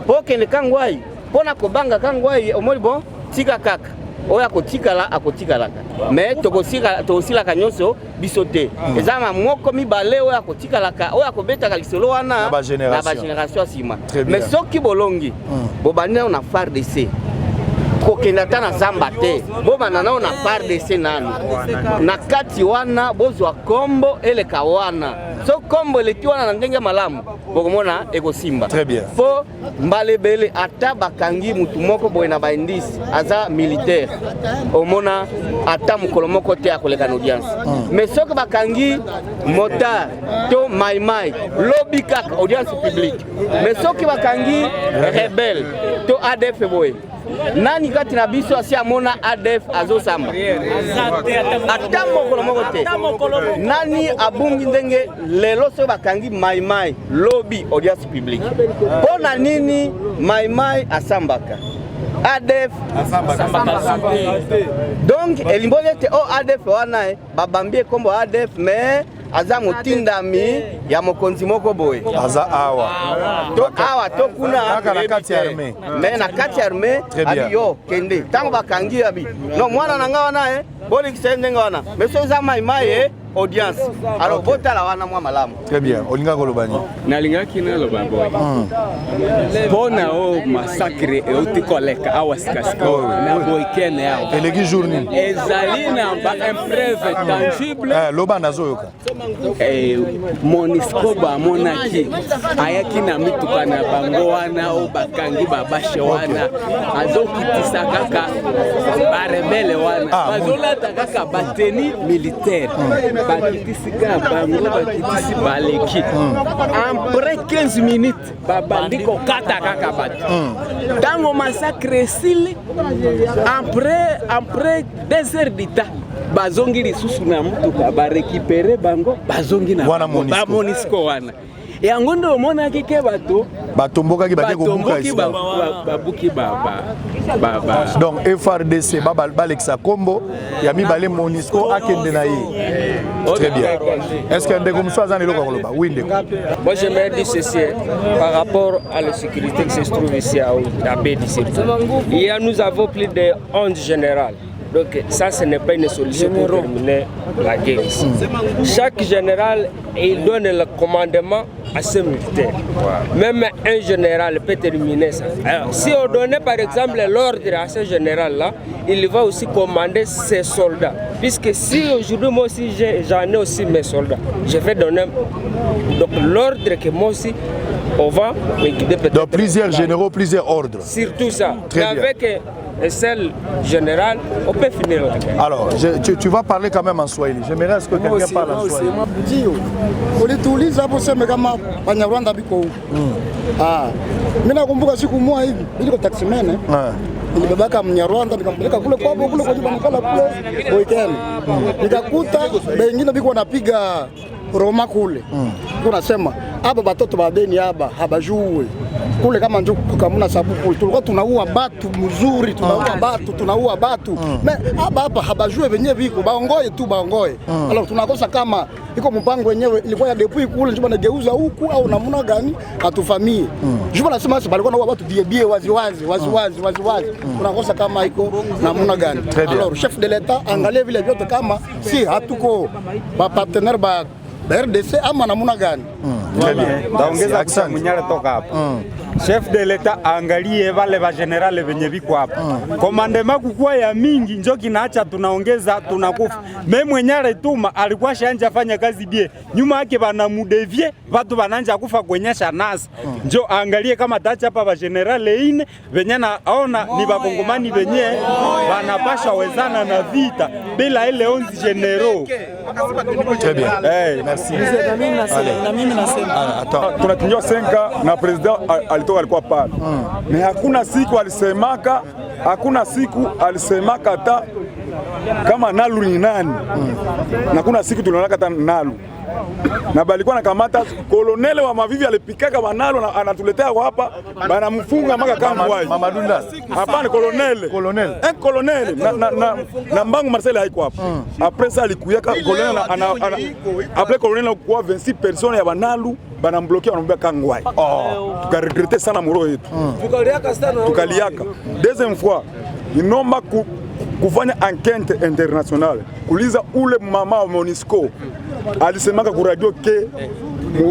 po kende kangwai mpona kobanga kangwai omoni bon tika kaka oyo akotikalaka me tokosilaka nyonso biso te eza moko mibale oyo akotikalaka oyo akobetaka lisolo wana na bagénération ya nsima me soki bolongi bobandi nao na FARDC kokenda ta na zamba te bobanda nao na FARDC nanu na kati wana bozwa kombo eleka wana so kombo eleki wana na ndenge malamu bokomona ekosimba po mbalebele ata bakangi mutu moko boye na baindisi aza militaire omona ata mokolo moko te akoleka na audience mais soki bakangi motard to maimai lobi kaka audience publique mais soki bakangi rebelle to ADF boye nani kati na biso asi amona ADF azosamba ata mokolo moko te nani abungi ndenge lelo so bakangi maimai lobi audience publique pona nini maimai asambaka ADF donc elimboli ete o ADF wana babambi kombo ADF mais aza motindami ya mokonzi moko boye aza awa to awa to kuna kaka na kati ya armée mais na kati ya armée abi yo kende tango bakangi abi no mwana nanga wana boli kisende wana mais za mai mai audience alors botala wana mwa malamu très bien olinga kolobani nalingaki na loba boy pona o massacre e utikoleka awasikasika na boy kene yao eleki journée ezali na ba impreuve tangible loba nazoyoka Monisco ba monaki ayaki na mituka na bango wana o bakangi babashe wana azokitisa kaka barebele wana bazolata kaka bateni militaire bakitisika bango bakitisi baleki après 15 minutes babandiko kata kaka batu tango massacre sili après 2 heures d'ita bazongi lisusu na mutuka barekipere bango bazongi na wana Monisco wana yango ndo omona kike bato batombokaki bate kobuka ici babuki baba donc FRDC balekisa kombo ya mibale Monisco akende na ye très bien est-ce que ndeko muso azana eloko koloba oui ndeko moi j'aimerais dire ceci par rapport à la sécurité qui se trouve ici à BDC. Nous avons plus de 11 généraux. Donc ça, ce n'est pas une solution pour terminer la guerre ici. Chaque général, il donne le commandement à ses militaires. Même un général peut terminer ça. Alors, si on donnait par exemple l'ordre à ce général-là, il va aussi commander ses soldats. Puisque si aujourd'hui moi aussi j'en ai aussi mes soldats, je vais donner l'ordre que moi aussi on va m'équiper peut-être. Donc plusieurs généraux, plusieurs ordres. Surtout ça. Mais avec un seul général, on peut finir la guerre. Alors, tu vas parler quand même en Swahili. J'aimerais ce que quelqu'un parle en Swahili. Ulituuliza hapo sema kama Banyarwanda biko huko. Mimi nakumbuka siku moja hivi, niko taximene. Nilibebaka Mnyarwanda nikampeleka kule kwa hapo kule kwa nyumba nikala kule weekend. Nikakuta wengine biko wanapiga Roma kule. Tunasema hapa batoto ba beni hapa habajue. Kule kama njoo kamuna sababu kule tulikuwa tunaua batu mzuri, tunaua batu. Hapa habajue wenyewe biko baongoe tu baongoe. Alors tunakosa kama iko mpango wenyewe ilikuwa ya depuis kule njoo banageuza huku au namna gani atufamie. Njoo nasema sasa balikuwa na watu bie wazi. Tunakosa kama iko namna gani. Alors chef de l'État angalie vile vyote kama si hatuko ba partenaire ba RDC ama namna gani. Ndaongeza kwa Munyara toka hapa. Chef de l'État angalie wale wa general wenye biko hapa. Komandema kukua ya mingi njo kinaacha tunaongeza tunakufa. Mimi mwenyare tuma alikuwa shanja fanya kazi bie. Nyuma yake bana mudevie watu bananja kufa kwenyesha nasi. Njo angalie kama tacha hapa wa general ine wenye naona ni bakongomani wenye wanapasha wezana na vita bila ile 11 generaux. Très bien. Merci. Na mimi nasema tunatinjua senka na president alitoka alikuwa pale. Na hakuna siku alisemaka hata kama Nalu ni nani. Na kuna siku tuliona hata Nalu. Na balikuwa nakamata kolonele wa Mavivi alipikaka Nalu anatuletea hapa banamfunga maka kama wai. Mamadunda. Hapana kolonele. Kolonele na Mbangu Marcel haiko hapa. Après ça alikuyaka kolonele après kolonele kwa 26 personnes ya Nalu banambloquer wanambia kangwai. Tukaregrete sana muro yetu. Tukaliaka. Deuxième fois, inomba kufanya enquête internationale. Kuliza ule mama wa Monisco. Alisemaka ku radio ke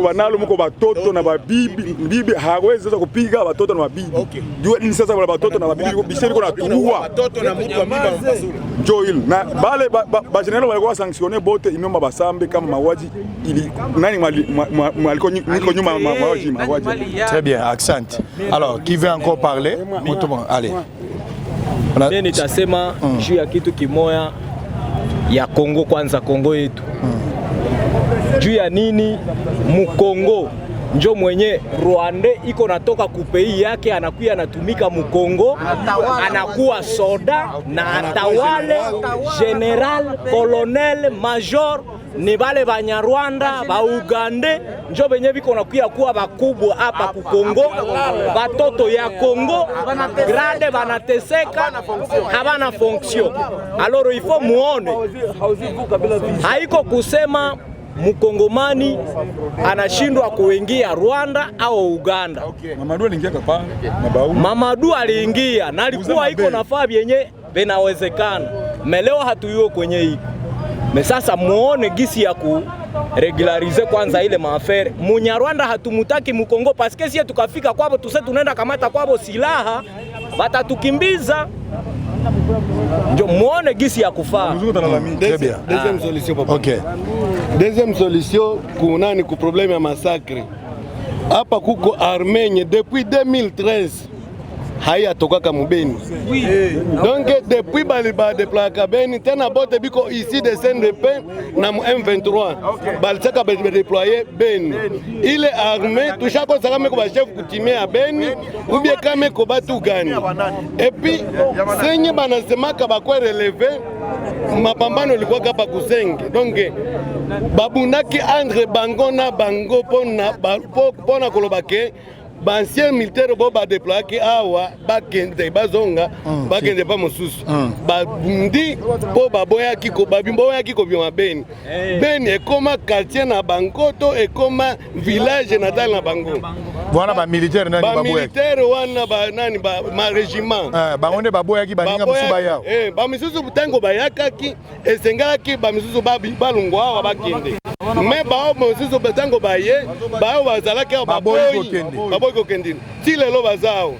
Banalu muko batoto na bibi hawezi sasa kupiga batoto na mabibi. Jua ni sasa wala batoto na mabibi bisheri kuna tuua. Batoto na mtu wa mimba mzuri. Joel na bale ba general walikuwa sanctionner bote inomba basambe kama mauaji ili nani maliko niko nyuma mauaji. Très bien, accent. Alors, qui veut encore parler? Allez. Mimi nitasema juu ya kitu kimoya ya Kongo kwanza, Kongo yetu. Juu ya nini Mukongo njo mwenye Rwanda iko natoka kupei yake anakuya anatumika Mukongo, anakuwa soda na atawale general, colonel, major ni bale Banyarwanda ba Uganda njo benye biko nakuya kuwa bakubwa hapa ku Kongo. Batoto ya Kongo grade banateseka habana fonction. Alors il faut muone haiko kusema mkongomani anashindwa kuingia Rwanda au Uganda. Mamadou aliingia kapa Mamadou aliingia na alikuwa iko nafaa vyenye vinawezekana. Meleo hatuyuo kwenye hii. Sasa muone gisi ya kuregularize kwanza ile maafere. Munyarwanda hatumutaki Mkongo paske sie tukafika kwabo tuse tunaenda kamata kwabo silaha batatukimbiza. Ndio muone gisi ya kufaa. Deuxième solution papa. OK. Deuxième solution kunani ku problème ya massacre. Hapa kuko Armenye depuis 2013. Haya tokaka mubeni. Donc depuis baliba déployer Beni tena bote biko ici de CNDP na M23. Balsaka ba déployer Beni. Ile armée tushako saka meko ba chef coutumier à Beni ou bien kame ko batu gani. Et puis senye banasemaka ba kwa relever mapambano likuwa kapa kusenge. Donc babunaki entre bango na bango pona kolobake ancien militaire bo ba déployer ki awa bakende bazonga bakende pa mosusu babundi po baboya ki ko babimboya ki ko bioma Beni. Beni ekoma quartier na bangoto ekoma village natal na bango. Voilà ba militaire nani baboya. Ba militaire wana ba nani ba ma régiment. Bangonde baboya ki baninga musuba yao. Ba misusu butango bayaka ki esengala ki ba misusu balungwa awa bakende. Mais ba misusu butango baye ba bazalaki baboyi kokendini ti lelo bazao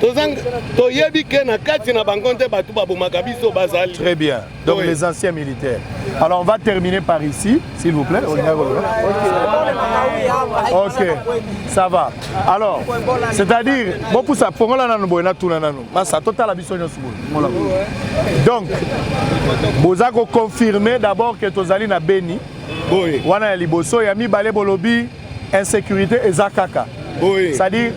tozang toyebi ke na kati na bangonte batu babomaka biso bazali. Très bien. Donc oui. Les anciens militaires. Alors on va terminer par ici, s'il vous plaît. OK. Ça va. Alors, c'est-à-dire bon pour ça fongola nanu boyena tuna nanu. Masa total abiso nyosu boy. Donc bozako confirmer d'abord que tozali na Beni. Oui. Wana ya liboso ya mibale bolobi insécurité ezakaka. Oui. C'est-à-dire,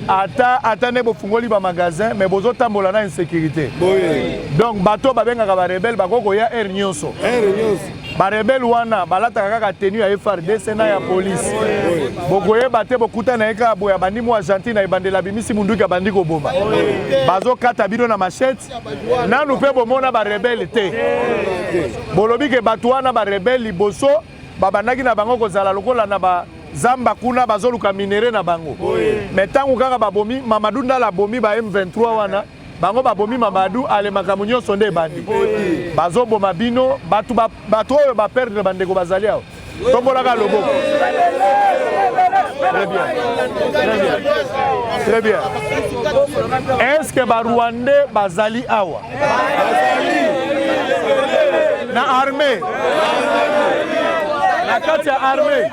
attendez, vous fungoli ba magasin, mais vous autres tambola na insécurité. Oui. Donc, bateau babenga ba rebelle, bakoko ya air nyonso. Ba rebelle wana, balata kaka tenue ya FARDC na ya police. Bokoye bate bokuta na eka boya bandimu Argentine ibandela bimisi munduki abandi ko bomba. Bazo kata bino na machette. Nanu pe bomona ba rebelle te. Bolobi ke bato wana ba rebelle liboso, babandaki na bango kozala lokola na ba zamba kuna bazoluka minere na bango. Mais tangu kaka babomi Mamadou ndala bomi ba M23 wana bango babomi Mamadou ale makamunyo sonde bandi. Bazo boma bino batu oyo ba perdre bandeko bazali awo. Tombola ka loboko. Très bien. Très bien. Très bien. Est-ce que ba Rwandais bazali awa? Na armée. La carte est armée.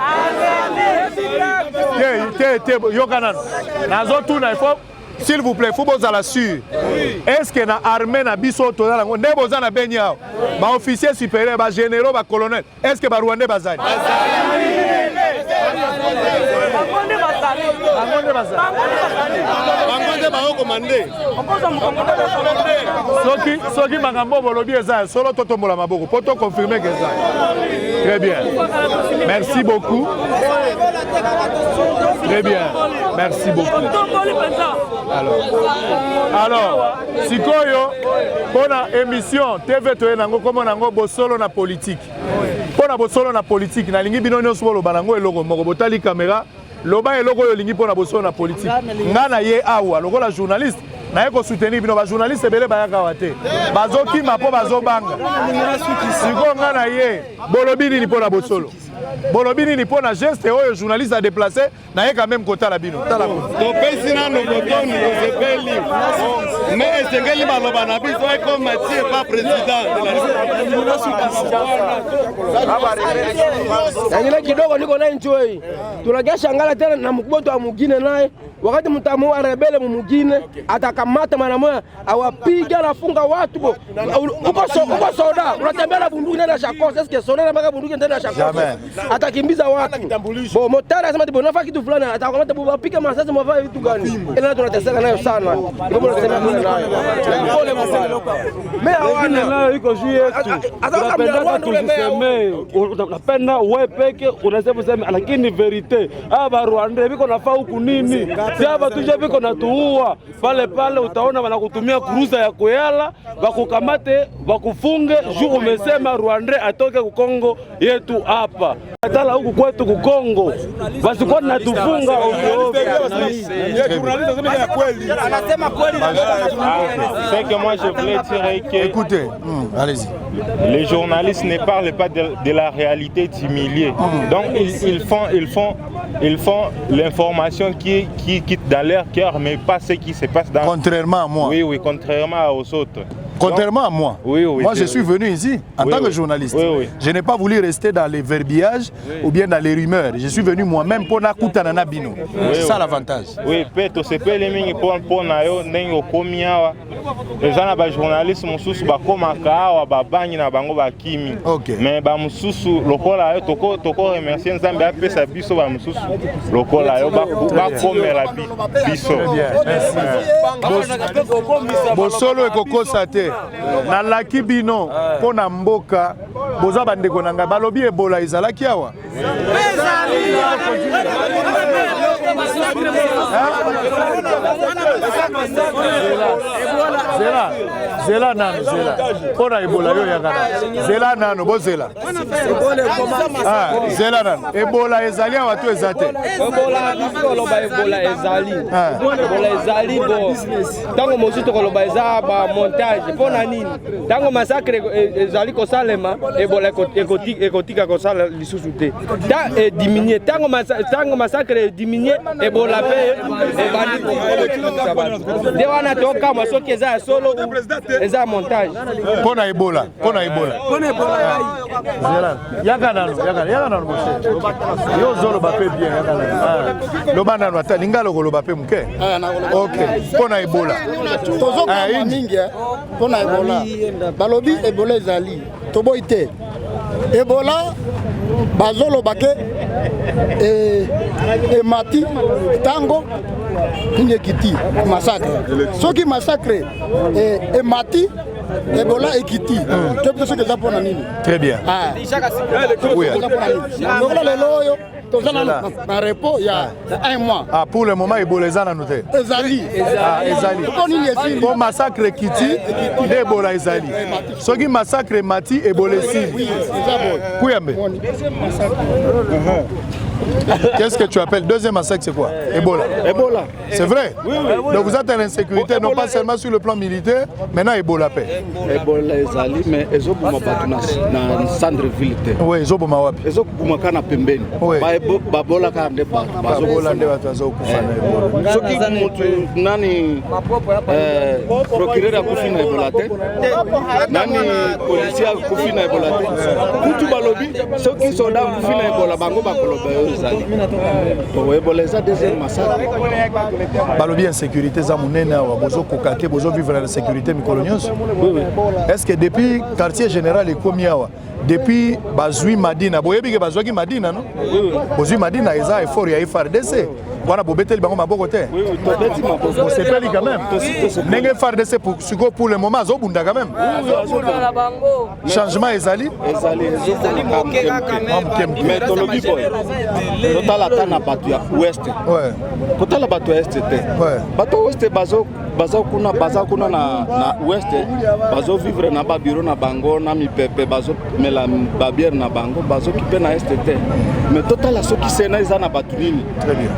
S'il vous plaît, il faut que vous assurez. Est-ce que la armée na biso toza lango ne boza na benya ba officier supérieur ba généraux ba colonel est-ce que ba Rwandais bazali soki makambo bolobi eza solo totombola maboko po to confirmer que ça. Très bien. Merci beaucoup. Très bien. Merci beaucoup. Alors, sikoyo pona émission TV to enango komo nango bosolo na politique. Pona bosolo na politique na lingi bino nyonso bolo banango eloko moko botali caméra loba eloko yo lingi pona bosolo na politique. Ngana ye awa lokola journaliste na eko soutenir bino ba journaliste belé bayaka wate. Bazoki mapo bazobanga. Siko ngana ye bolobini ni pona bosolo. Bolobini ni pona geste oyo journaliste a déplacé na ye quand même kota la bino. Tala ko. To pesina no botoni no sepeli. Mais esengeli baloba na biso eko Mathieu pas président de la République. Kidogo niko na enjoy. Tunagesha ngala tena na mkuboto wa mwingine naye. Wakati mtamu wa rebele mwingine atakamata mara moja awapiga nafunga watu bo. Uko soda unatembea na bunduki ndani ya shakosa. Est-ce que soda na mpaka bunduki ndani ya shakosa? Atakimbiza watu. Bo motara anasema tibo nafaa kitu fulani atakamata bo wapiga masasi mwafaa vitu gani? Ila tunateseka nayo sana. Ndio tunasema nayo. Mais wengine nayo iko juu yetu. Tunapenda tujisemee. Unapenda wewe peke unasema sema lakini verite. Aba Rwanda biko nafaa huku nini? Si hapa tuje biko natuua. Pale utaona wanakutumia kuruza ya kuyala, wakukamate, wakufunge, juu umesema Rwanda atoke ku Kongo yetu hapa. Atala huku kwetu kukongo wasikuwa natufunga ovyo. C'est que moi je voulais dire que... Écoutez, allez-y. Les journalistes ne parlent pas de la réalité du milieu. Donc ils font l'information qui quitte dans leur cœur, mais pas ce qui se passe dans... Contrairement à moi. Oui, contrairement aux autres. Contrairement à moi. Oui. Moi, je suis venu ici en tant que journaliste. Je n'ai pas voulu rester dans les verbiages ou bien dans les rumeurs. Je suis venu moi-même pour Nakutana Nabino. C'est ça l'avantage. Oui, peut-être c'est pas les mingi pour nayo nengo komia. Les gens ba journalistes mususu ba komaka wa ba bangi na bango ba kimi. Mais ba mususu lokola yo toko remercier nzambe apesa biso ba mususu lokola yo ba komela biso. Bosolo ekokosa te. Na laki bino pona mboka boza bandeko nanga balobi Ebola ezalaki awa. Zela nano zela. Pona Ebola yo yakana. Zela nano bozela. Zela nano. Ebola ezali awa to ezate. Ebola loba Ebola ezali. Ebola ezali bo. Tango mosuto koloba eza ba montage. Pona nini? Tango massacre ezali ko salema Ebola ekotika ko sala lisusu te. Ta diminuer tango massacre diminuer Ebola pe ebandi ko de wana toka masoki eza solo eza montage. Pona Ebola. Yakana moshe. Yo zolo ba pe bien yakana. Loba nano ata lingalo ko loba pe muke. OK. Pona Ebola. Tozo ka mingi pona Ebola. Balobi Ebola ezali. Toboite. Ebola bazolo bake mati tango kiti massacre. Soki massacre mati Ebola ekiti. Tu peux ce que ça pour nini? Très bien. Oui. Na repos il y a un mois. Pour le moment Ebola ezana noté. Ezali. Pour massacre kiti Ebola ezali. Soki massacre mati Ebola si. Oui, c'est Kuyambe. Qu'est-ce que tu appelles deuxième massacre, c'est quoi? Ebola. C'est vrai? Oui. Donc vous êtes en insécurité, non pas seulement sur le plan militaire, maintenant Ebola paix. Ebola ezali, mais ezobuma batu na centre-ville te. Oui, ezobuma wapi? Ezobuma kana pembeni. Babola ka nde bazobola nde batu bazokufa na Ebola. Soki mutu nani procureur akufi na Ebola te, nani policier akufi na Ebola te. Kutu balobi soki soda akufi na Ebola bango bakoloba balobi insécurité za munene awa bozo kokate bozo vivre la sécurité mikolo nyonso. Est-ce que depuis quartier général ekomi awa depuis bazui Madina boyebi ke bazwaki Madina non bozui Madina eza effort ya FARDC wana bobeteli bango maboko te bosepeli quand même ndenge FARDC pour le moment azobunda quand même changement ezali mais tolobi boy totala tana batu ya ouest kotala batu ya est te batu ouest bazo kuna na ouest bazo vivre na ba bureau na bango na mipepe bazo mela ba bière na bango bazo kipe na est te mais totala soki sena eza na batu nini.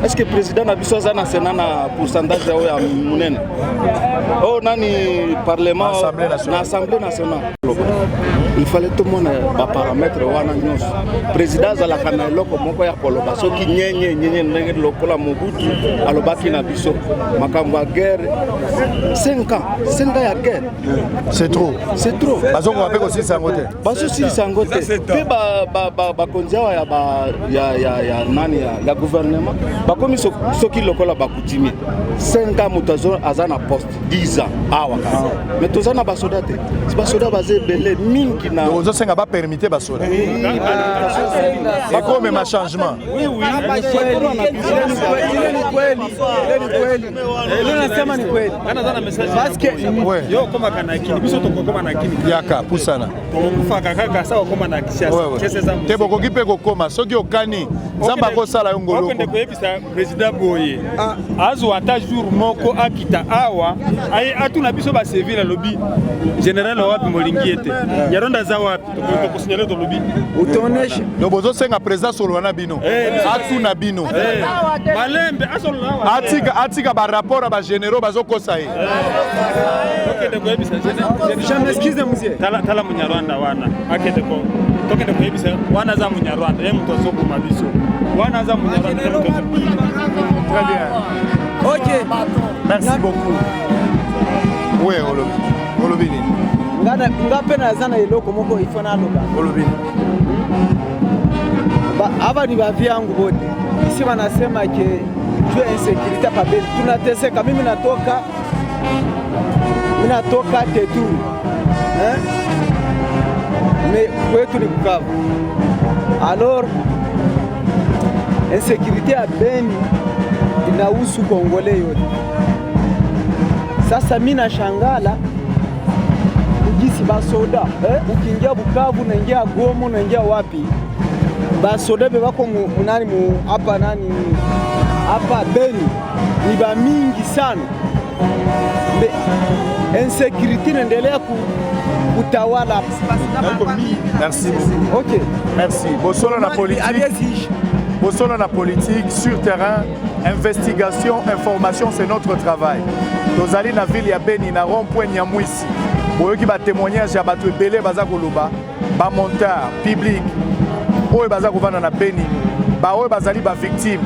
Est-ce que président na biso aza na sena na pourcentage ya munene nani parlement na assemblée nationale? Il fallait tout le monde ba paramètre wana nyonso président azalaka na eloko moko ya koloba soki nyenye ndenge lokola Mobutu alobaki na biso makambo ya guerre 5 ans ya guerre c'est trop bazongo bape ko sisa ngote baso sisa ngote pe ba konjawa ya nani ya gouvernement bakomi soki lokola bakutimi 5 ans mutazo azana poste 10 ans awa mais tozana basoda te basoda bazé belé mingi na ozo senga ba permettre basoda bako même changement oui nasema ni kweli Ana zana message. Parce que yo koma kana kini biso to koma na kini. Yaka pusana. Tokufa kaka sawa koma na kisiasa. Kese za. Tebo kokipe kokoma soki okani zamba ko sala yongolo. Okende ko yebisa president Boye. Azu ata jour moko akita awa ay atuna biso ba servir lobby général wapi molingi ete. Yaronda za wapi to ko signaler to lobby. Utonesha. No bozo senga president Solwana bino. Atuna bino. Malembe asolola. Atika ba rapport ba généraux bazokosa ye. Okende ko yebisa jamais excuse monsieur. Tala munyarwanda wana. Akende ko tokende ko yebisa wana za munyarwanda ye mtu azokuma biso. Wana za munyarwanda ye mtu azokuma. Très bien. OK. Merci beaucoup. Oui, Olobini. Ngape na zana iloko moko ifona aloba. Olobini. Hapa ni bavi yangu wote. Isi wanasema ke juu ya insécurité pa Beni. Tunateseka, mimi natoka Tetu. Mais kwetu ni Bukavu. Alors insécurité ya Beni inahusu Kongole yote. Sasa mimi nashangala kujisi basoda ukiingia Bukavu unaingia Goma unaingia wapi basoda bebako munani mu hapa nani hapa Beni ni ba mingi sana. Insécurité inaendelea kutawala. Merci. OK. Merci. Bosolo na politique. Bosolo na politique sur terrain, investigation, information, c'est notre travail. Tozali na ville ya Beni na rond-point Nyamwisi. Boyoki ba témoignage ya bato ebele baza koloba, ba monteur public oyo baza kovanda na Beni, ba oyo bazali ba victime.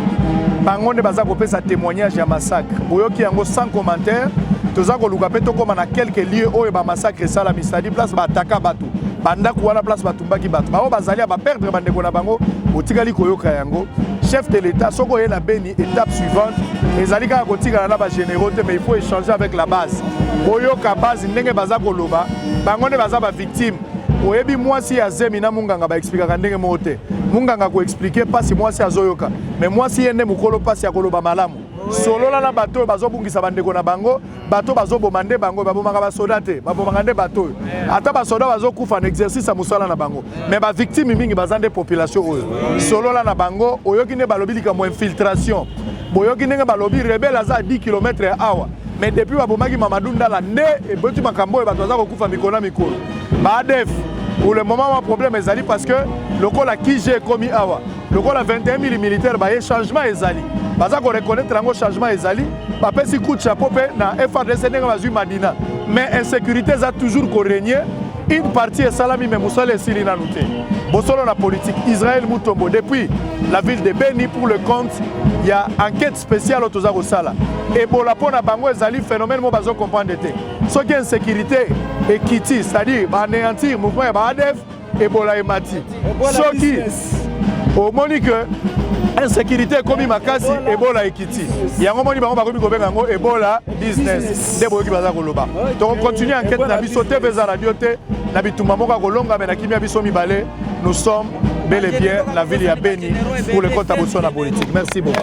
Bangonde baza kopesa témoignage ya massacre. Boyoki yango sans commentaire. Toza koluka pe tokoma na quelques lieux oyo ba massacre sala misadi place ba ataka bato. Banda kuwana place batumbaki bato. Ba oyo bazali ba perdre bandeko na bango, otikali koyoka yango. Chef de l'État, soko ye na Beni, étape suivante, ezali kaka kotikala na ba généraux te, mais il faut échanger avec la base. Boyoka base ndenge baza koloba, bangonde baza ba victime. Oyebi mwasi ya zemi na munganga ba expliquer ndenge mote. Munganga ko expliquer pasi mwasi azoyoka, mais mwasi yende mukolo pasi ya koloba malamu. Solola na bato bazobungisa bandeko na bango, bato bazobomande bango babomaka basoda te, babomaka nde bato. Ata basoda bazokufa na exercice ya musala na bango. Mais ba victime mingi bazande population oyo. Solola na bango, oyoki ne balobi likamo infiltration. Boyoki ndenge balobi rebelle aza 10 km ya awa. Mais depuis babomaki Mamadou Ndala nde eboti makambo oyo bato baza kokufa mikolo na mikolo. Ba ADF pour le moment mon problème ezali parce que lokola kije komi awa. Lokola 21 000 militaires ba changement ezali. Baza ko reconnaître un changement ezali, papa si coup de chapeau na FARDC ndenge bazui Madina. Mais insécurité a toujours régné. Une partie est salami mais musale sili na nouté. Bosolo la politique Israël Mutombo depuis la ville de Beni pour le compte, il y a enquête spéciale au Tozaro Sala. Ebola pona bango ezali phénomène mo bazo comprendre té. Ce qui est insécurité et kiti, c'est-à-dire anéantir mouvement ya ADF, Ebola et mati. Ce qui au monique insécurité comme makasi Ebola ekiti yango moni bango bakomi kobenga ngo Ebola business nde boyoki baza koloba donc continue enquête na biso te beza radio te na bitumba moko kolonga mais na kimia biso mibale nous sommes bel et bien la ville ya Beni pour le compte à Botswana politique. Merci beaucoup.